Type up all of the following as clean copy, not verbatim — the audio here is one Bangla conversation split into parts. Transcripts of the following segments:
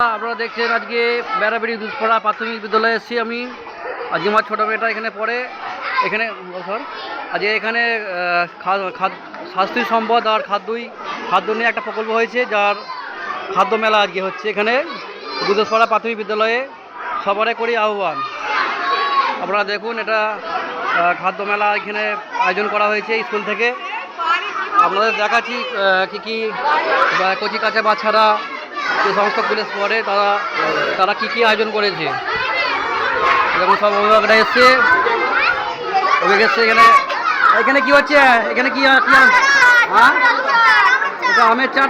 আপনারা দেখছেন আজকে বেড়াবেড়ি দুধপাড়া প্রাথমিক বিদ্যালয়ে এসেছি আমি। আজকে আমার ছোটো মেয়েটা এখানে পড়ে। এখানে আজকে এখানে স্বাস্থ্য সম্পদ আর খাদ্য নিয়ে একটা প্রকল্প হয়েছে, যার খাদ্য মেলা আজকে হচ্ছে এখানে দুধপাড়া প্রাথমিক বিদ্যালয়ে। সবারে করি আহ্বান, আপনারা দেখুন এটা খাদ্য মেলা এখানে আয়োজন করা হয়েছে স্কুল থেকে। আপনাদের দেখাচ্ছি কী কচি কাঁচা বাচ্চারা যে সমস্ত কলেজ পড়ে তারা কী আয়োজন করেছে। এরকম সব অভিভাবকরা এসছে এখানে। এখানে কি হচ্ছে? এখানে কি হ্যাঁ, এটা আমের চাট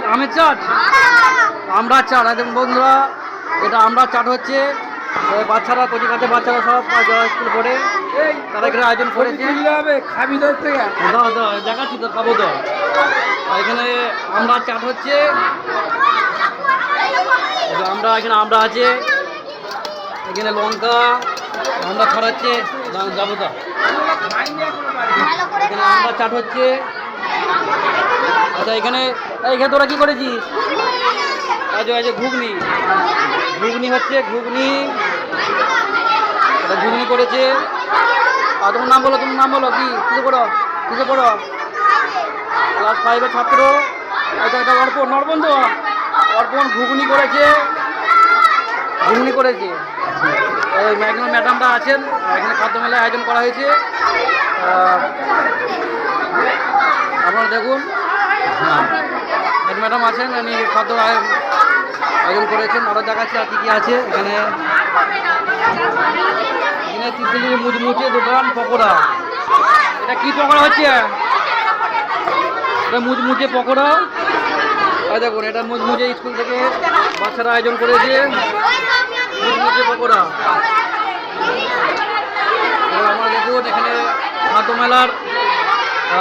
আমরা চাট। দেখুন বন্ধুরা, এটা আমরা চাট হচ্ছে। বাচ্চারা কচি কাঁচা বাচ্চারা সব স্কুল পড়ে তারা এখানে আয়োজন করেছে। খাবি তো দেখাচ্ছি তো, খাবো তো। এখানে আমরা চাট হচ্ছে, এখানে আমরা আছে, এখানে লঙ্কা আমরা ছড়াচ্ছে, যাবো তো। এখানে আমরা চাট হচ্ছে। আচ্ছা, এখানে তোরা কি করেছিস? আচ্ছা, ঘুগনি হচ্ছে, ঘুগনি করেছে। আর তোমার নাম বলো কি কিসে পড়ো? ক্লাস 5-এর ছাত্র। এটা অর্পণ ঘুগনি করেছে। ওই ম্যাডামরা আছেন, এখানে খাদ্য মেলায় আয়োজন করা হয়েছে। আপনারা দেখুন, ম্যাডাম আছেন, উনি খাদ্য আয়োজন করেছেন। আরও দেখাচ্ছি আর কী আছে এখানে। তিতলি মুচমুচে দোকান পকোড়া। এটা কি পকোড়া হচ্ছে? এটা মুচমুচে পকোড়া। দেখুন, এটা মুচমুচে স্কুল থেকে বাচ্চারা আয়োজন করেছে মুচমুচে পকোড়া। আমরা দেখুন এখানে খাদ্য মেলার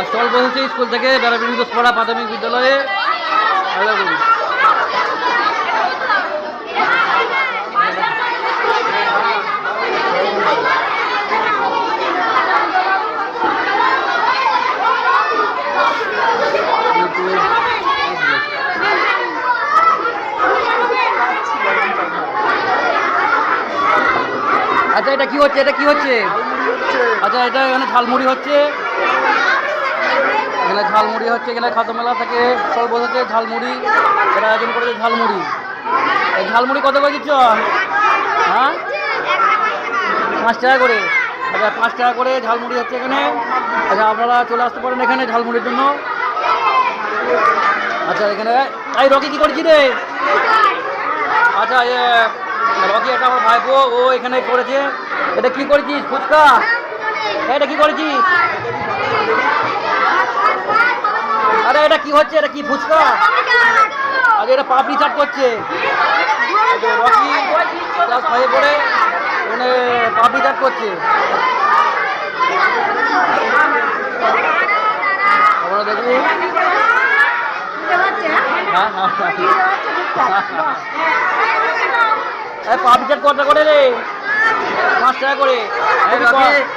স্টল বসেছে স্কুল থেকে বেড়াবেড়ি দুধপাড়া প্রাথমিক বিদ্যালয়ে। আচ্ছা, এটা কি হচ্ছে? আচ্ছা, এটা এখানে ঝালমুড়ি হচ্ছে। এখানে খাদ্য মেলা থেকে স্টল বসেছে ঝালমুড়ি, এটা আয়োজন করেছে ঝালমুড়ি। এই ঝালমুড়ি কত করে দিচ্ছ? হ্যাঁ, 5 টাকা করে। আচ্ছা, 5 টাকা করে ঝালমুড়ি হচ্ছে এখানে। আচ্ছা, আপনারা চলে আসতে পারেন এখানে ঝালমুড়ির জন্য। আচ্ছা, এখানে এই রকি কী করছি রে? আচ্ছা, রকি এটা আমার ভাইপো, ও এখানে করেছে। এটা কি করেছিস? ফুচকা? এটা কি করেছিস? আরে এটা কি হচ্ছে? এটা কি ফুচকা? আচ্ছা, এটা পাপড়ি চাট করছে। রকি ক্লাস 5-এ পড়ে এখানে পাপড়ি চাট করছে। আপনারা দেখুন, পাপড়ি চাট কত করে রে? 5 টাকা করে।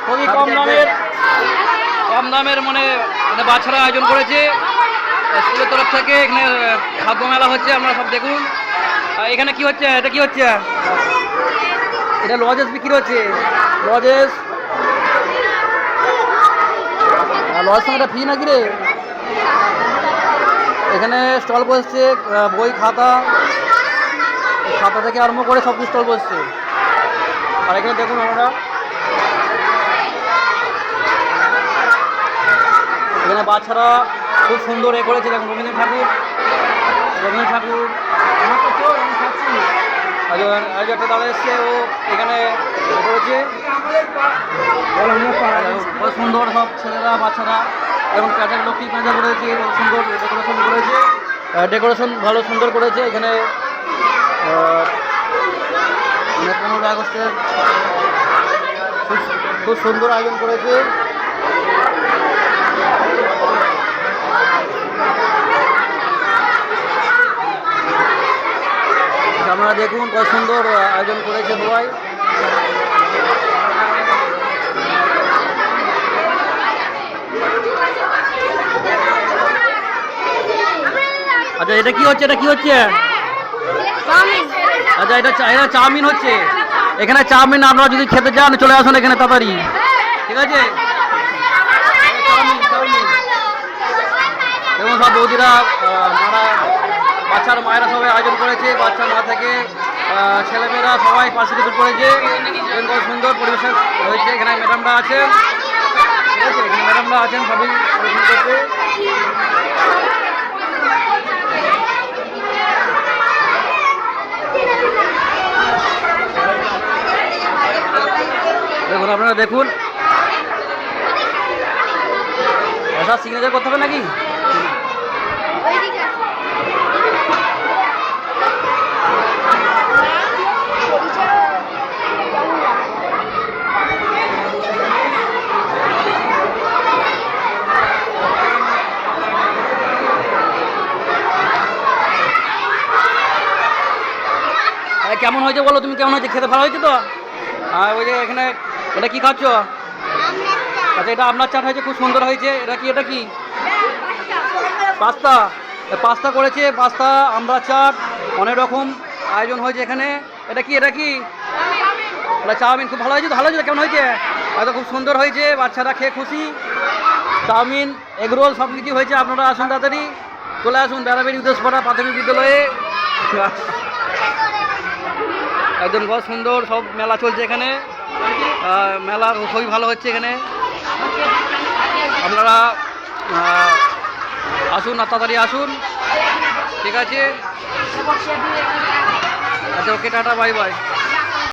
খুবই কম দামের মানে বাচ্চারা আয়োজন করেছে স্কুলের তরফ থেকে। এখানে খাদ্য মেলা হচ্ছে, আপনারা সব দেখুন। এখানে কি হচ্ছে? এটা কি হচ্ছে? এটা লজেস বিক্রি হচ্ছে। লজেস সঙ্গে ফি নাকি রে? এখানে স্টল বসছে, বই খাতা থেকে আরম্ভ করে সব স্টল বসছে। আর এখানে দেখুন আমরা এখানে বাচ্চারা খুব সুন্দর করেছে। দেখুন রবীন্দ্র ঠাকুর আজ একটা দাদা এসছে, ও এখানে করেছে। খুব সুন্দর সব ছেলেরা বাচ্চারা এবং কাজের লক্ষ্মী কাজা করেছে, সুন্দর ডেকোরেশন করেছে। ভালো সুন্দর করেছে। এখানে 15 আগস্টের খুব সুন্দর আয়োজন করেছে। আপনারা দেখুন কত সুন্দর আয়োজন করেছে সবাই। আচ্ছা, এটা কি হচ্ছে? আচ্ছা এটা এটা চাউমিন হচ্ছে, এখানে চাউমিন আপনারা যদি খেতে চান চলে আসুন এখানে তাড়াতাড়ি, ঠিক আছে? চাউমিন চাউমিন এবং সব বৌদিরা মারা বাচ্চার মায়েরা সবাই আয়োজন করেছে, বাচ্চা মা থেকে ছেলেমেয়েরা সবাই পার্টিসিপেট করেছে এবং খুব সুন্দর পরিবেশ হয়েছে। এখানে ম্যাডামরা আছেন, ঠিক আছে? এখানে ম্যাডামরা আছেন সবই পরিবেশন করতে। দেখুন আপনারা দেখুন, আচ্ছা সিগনেচার করতে হবে নাকি? কেমন হয়েছে বলো তুমি, কেমন হয়েছে? খেতে ভালো হয়েছে তো? আর ওই যে এখানে এটা কি খাচ্ছ? আচ্ছা এটা আপনার চাট হয়েছে, খুব সুন্দর হয়েছে। এটা কি, এটা কি? পাস্তা, পাস্তা করেছে, পাস্তা আমরা চাট অনেক রকম আয়োজন হয়েছে এখানে। এটা কি, এটা কি? এটা চাউমিন, খুব ভালো হয়েছে তো? ভালো হয়েছে, কেমন হয়েছে? হয়তো খুব সুন্দর হয়েছে, বাচ্চারা খেয়ে খুশি। চাউমিন, এগরোল সব কিছু হয়েছে। আপনারা আসুন তাড়াতাড়ি, চলে আসুন বেড়াবেড়ি উদ্দেশ্যপাড়া প্রাথমিক বিদ্যালয়ে। একদম খুব সুন্দর সব মেলা চলছে এখানে, মেলা খুবই ভালো হচ্ছে এখানে। আপনারা আসুন আর তাড়াতাড়ি আসুন, ঠিক আছে? আচ্ছা ওকে, টাটা, বাই বাই।